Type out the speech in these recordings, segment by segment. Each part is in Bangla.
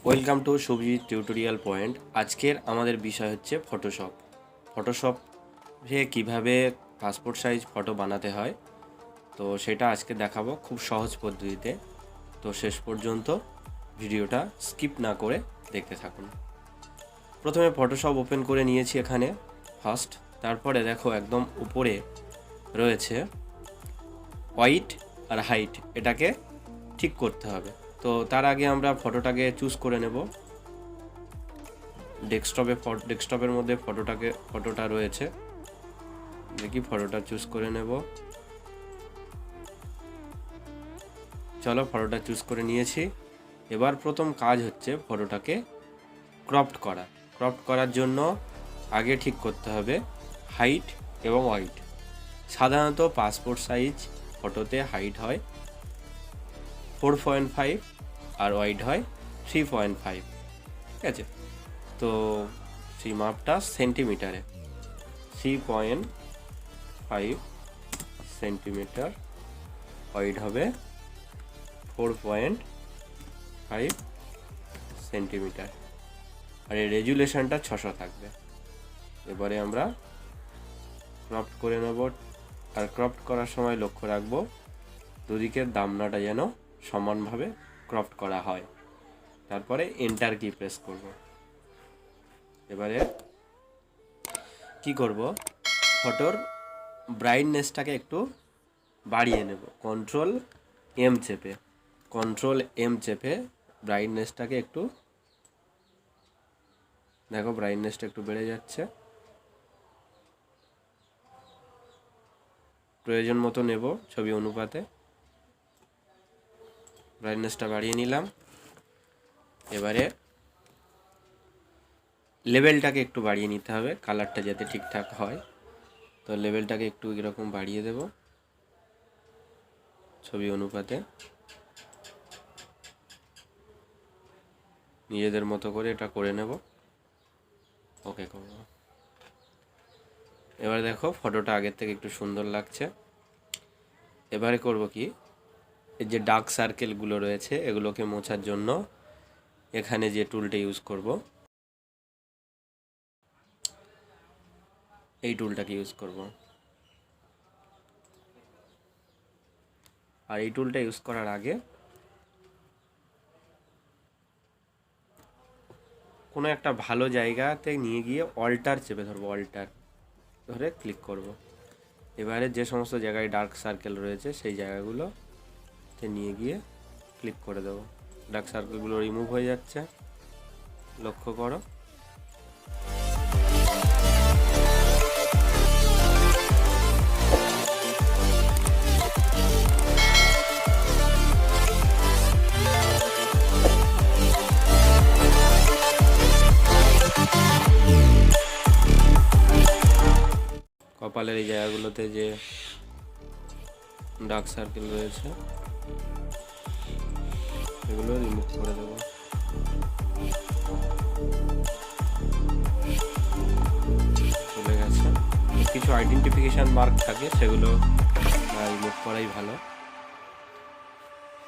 Welcome to Subhajit tutorial point. আজকের আমাদের বিষয় হচ্ছে ফটোশপে কীভাবে পাসপোর্ট সাইজ ফটো বানাতে হয়। তো সেটা আজকে দেখাবো খুব সহজ পদ্ধতিতে। তো শেষ পর্যন্ত ভিডিওটা স্কিপ না করে দেখতে থাকুন। প্রথমে ফটোশপ ওপেন করে নিয়েছি এখানে ফার্স্ট। তারপরে দেখো একদম উপরে রয়েছে হোয়াইট আর হাইট, এটাকে ঠিক করতে হবে। তো তার আগে আমরা ফটোটাকে চুজ করে নেব। ডেস্কটপের মধ্যে ফটোটা রয়েছে, দেখি ফটোটা চুজ করে নেব। চলো, ফটোটা চুজ করে নিয়েছি। এবার প্রথম কাজ হচ্ছে ফটোটাকে ক্রপড করার জন্য আগে ঠিক করতে হবে হাইট এবং ওয়াইড। সাধারণত পাসপোর্ট সাইজ ফটোতে হাইট হয় 4.5 আর ওয়াইড হয় 3.5, ঠিক আছে? তো সেই মাপটা সেন্টিমিটারে, 3.5 সেন্টিমিটার, ওয়াইড হবে 4.5 সেন্টিমিটার, আর এই রেজুলেশনটা 600 থাকবে। এবারে আমরা ক্রপ করে নেব। আর ক্রপ করার সময় লক্ষ্য রাখবো দুদিকের দামনাটা যেন সমানভাবে ক্রপ করা হয়। তারপরে এন্টার কি প্রেস করব। এবারে কি করব, ফটোর ব্রাইটনেসটাকে একটু বাড়িয়ে নেব। কন্ট্রোল এম চেপে ব্রাইটনেসটাকে একটু, দেখো ব্রাইটনেসটা একটু বেড়ে যাচ্ছে। প্রয়োজন মতো নেব ছবি অনুপাতে। ব্রাইটনেসটা বাড়িয়ে নিলাম। এবারে লেভেলটাকে একটু বাড়িয়ে নিতে হবে কালারটা যাতে ঠিকঠাক হয়। তো লেভেলটাকে একটু এরকম বাড়িয়ে দেব ছবি অনুপাতে, নিজেদের মতো করে এটা করে নেব। ওকে করব। এবার দেখো ফটোটা আগের থেকে একটু সুন্দর লাগছে। এবারে করব কি, এই যে ডার্ক সার্কেলগুলো রয়েছে এগুলোকে মোছার জন্য এখানে যে টুলটা ইউজ করব, এই টুলটাকে ইউজ করব। আর এই টুলটা ইউজ করার আগে কোনো একটা ভালো জায়গাতে নিয়ে গিয়ে অল্টার চেপে ধরবো, অল্টার ধরে ক্লিক করব। এবারে যে সমস্ত জায়গায় ডার্ক সার্কেল রয়েছে সেই জায়গাগুলোতে নিয়ে গিয়ে ক্লিক করে দেবো। ডার্ক সার্কেলগুলো রিমুভ হয়ে যাচ্ছে, লক্ষ্য করো। কপালের এই জায়গাগুলোতে যে ডার্ক সার্কেল রয়েছে এগুলো রিমুভ করে দেবো। চলে গেছে। কিছু আইডেন্টিফিকেশান মার্ক থাকে সেগুলো রিমুভ করাই ভালো।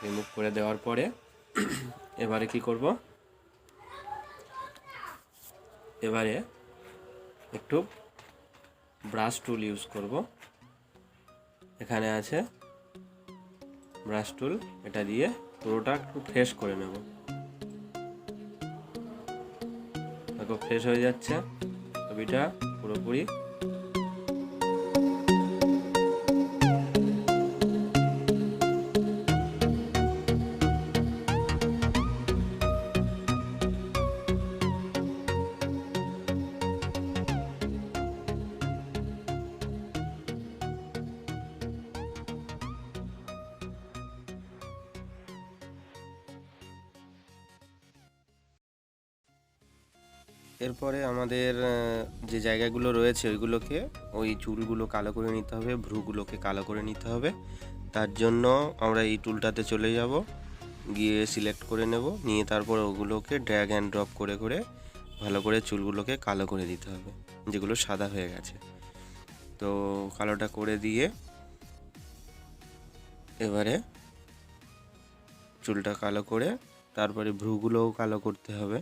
রিমুভ করে দেওয়ার পরে এবারে কি করব, এবারে একটু ব্রাশ টুল ইউজ করব। এখানে আছে ব্রাশ টুল, এটা দিয়ে পুরোটা একটু ফ্রেশ করে নেব। দেখো ফ্রেশ হয়ে যাচ্ছে ছবিটা পুরোপুরি। এরপরে আমাদের যে জায়গাগুলো রয়েছে ওইগুলোকে, ওই চুলগুলো কালো করে নিতে হবে, ভ্রুগুলোকে কালো করে নিতে হবে। তার জন্য আমরা এই টুলটাতে চলে যাব, গিয়ে সিলেক্ট করে নেব, নিয়ে তারপর ওগুলোকে ড্র্যাগ অ্যান্ড ড্রপ করে করে ভালো করে চুলগুলোকে কালো করে দিতে হবে, যেগুলো সাদা হয়ে গেছে। তো কালোটা করে দিয়ে এবারে চুলটা কালো করে তারপরে ভ্রুগুলোও কালো করতে হবে,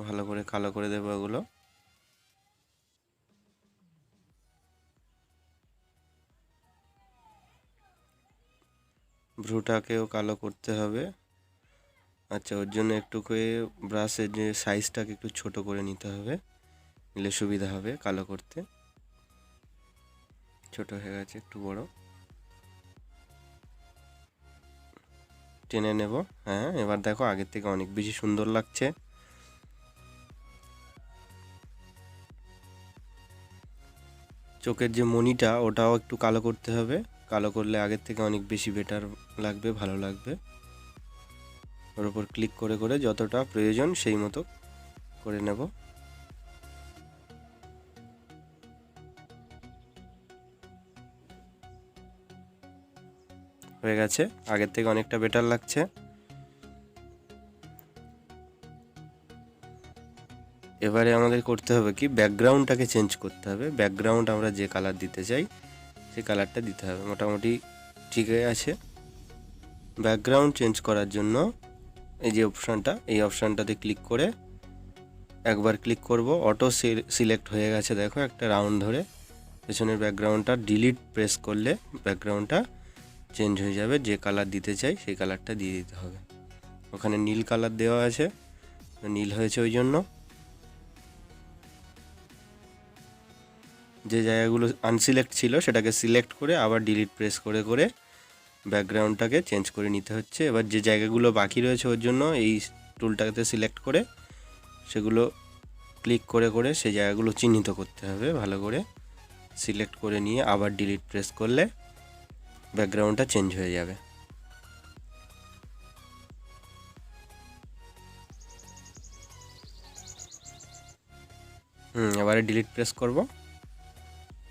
ভালো করে কালো করে দেবো এগুলো। ভ্রুটাকেও কালো করতে হবে। আচ্ছা, ওর জন্য একটু করে ব্রাশের যে সাইজটাকে একটু ছোট করে নিতে হবে, নিলে সুবিধা হবে কালো করতে। ছোট হয়ে গেছে, একটু বড় টেনে নেব। হ্যাঁ, এবার দেখো আগের থেকে অনেক বেশি সুন্দর লাগছে। চোখের যে মণিটা ওটাও একটু কালো করতে হবে, কালো করলে আগের থেকে অনেক বেশি বেটার লাগবে, ভালো লাগবে। ওর উপর ক্লিক করে করে যতটা প্রয়োজন সেই মতো করে নেব। হয়ে গেছে, আগের থেকে অনেকটা বেটার লাগছে। এবারে আমাদের করতে হবে কি, ব্যাকগ্রাউন্ডটাকে চেঞ্জ করতে হবে। ব্যাকগ্রাউন্ড আমরা যে কালার দিতে চাই সেই কালারটা দিতে হবে। মোটামুটি ঠিক আছে। ব্যাকগ্রাউন্ড চেঞ্জ করার জন্য এই যে অপশানটা, এই অপশানটাতে ক্লিক করে একবার ক্লিক করব, অটো সিলেক্ট হয়ে গেছে দেখো একটা রাউন্ড ধরে। পেছনের ব্যাকগ্রাউন্ডটা ডিলিট প্রেস করলে ব্যাকগ্রাউন্ডটা চেঞ্জ হয়ে যাবে। যে কালার দিতে চাই সেই কালারটা দিয়ে দিতে হবে। ওখানে নীল কালার দেওয়া আছে, নীল হয়েছে ওই জন্য। যে জায়গাগুলো আনসিলেক্ট ছিল সেটাকে সিলেক্ট করে আবার ডিলিট প্রেস করে করে ব্যাকগ্রাউন্ডটাকে চেঞ্জ করে নিতে হচ্ছে। এবার যে জায়গাগুলো বাকি রয়েছে ওর জন্য এই টুলটাতে সিলেক্ট করে সেগুলো ক্লিক করে করে সেই জায়গাগুলো চিহ্নিত করতে হবে। ভালো করে সিলেক্ট করে নিয়ে আবার ডিলিট প্রেস করলে ব্যাকগ্রাউন্ডটা চেঞ্জ হয়ে যাবে। এবারে ডিলিট প্রেস করব,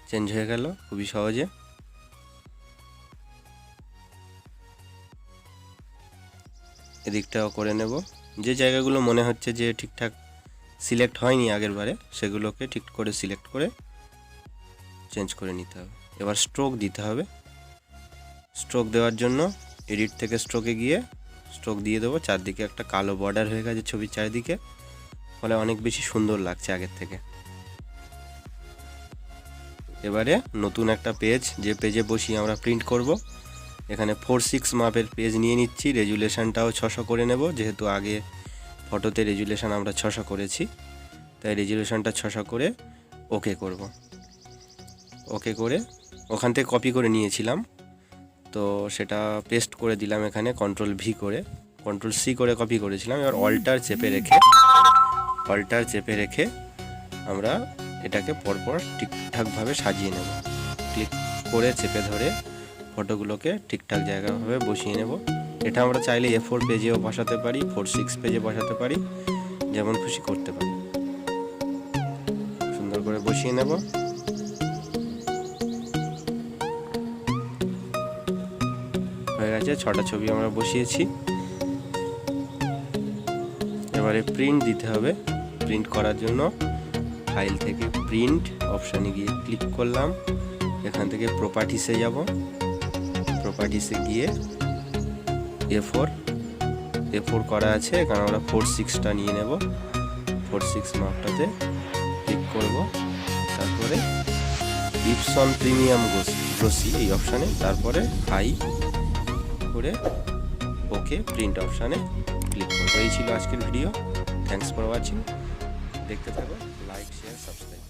চেঞ্জ হয়ে গেল খুবই সহজে। এদিকটাও করে নেব। যে জায়গাগুলো মনে হচ্ছে যে ঠিকঠাক সিলেক্ট হয়নি আগের বারে সেগুলোকে ঠিক করে সিলেক্ট করে চেঞ্জ করে নিতে হবে। এবার স্ট্রোক দিতে হবে। স্ট্রোক দেওয়ার জন্য এডিট থেকে স্ট্রোকে গিয়ে স্ট্রোক দিয়ে দেবো। চারদিকে একটা কালো বর্ডার হয়ে গেছে ছবির চারিদিকে, ফলে অনেক বেশি সুন্দর লাগছে আগের থেকে। এবারে নতুন একটা পেজ, যে পেজে বসিয়ে আমরা প্রিন্ট করব, এখানে 4:6 মাপের পেজ নিয়ে নিচ্ছি। রেজুলেশনটাও 600 করে নেব, যেহেতু আগে ফটোতে রেজুলেশন আমরা 600 করেছি, তাই রেজুলেশনটা 600 করে ওকে করব। ওকে করে ওখান থেকে কপি করে নিয়েছিলাম, তো সেটা পেস্ট করে দিলাম এখানে Ctrl+V করে, Ctrl+C করে কপি করেছিলাম। এবার অল্টার চেপে রেখে আমরা এটাকে পরপর ঠিকঠাকভাবে সাজিয়ে নেব। ক্লিক করে চেপে ধরে ফটোগুলোকে ঠিকঠাক জায়গাভাবে বসিয়ে নেব। এটা আমরা চাইলে A4 পেজেও বসাতে পারি, 4:6 পেজে বসাতে পারি, যেমন খুশি করতে পারি। সুন্দর করে বসিয়ে নেব। হয়ে গেছে, 6টা ছবি আমরা বসিয়েছি। এবারে প্রিন্ট দিতে হবে। প্রিন্ট করার জন্য ফাইল থেকে প্রিন্ট অপশানে গিয়ে ক্লিক করলাম। এখান থেকে প্রপার্টিসে যাব। প্রপার্টিসে গিয়ে A4 করা আছে, এখানে আমরা 4:6টা নিয়ে নেব। 4:6 মাপটাতে ক্লিক করব। তারপরে ইপসন প্রিমিয়াম গ্লোসি এই অপশানে, তারপরে হাই করে ওকে প্রিন্ট অপশানে ক্লিক করব। এই ছিল আজকের ভিডিও। Thanks for watching. দেখতে থাকো, লাইক, শেয়ার, সাবস্ক্রাইব।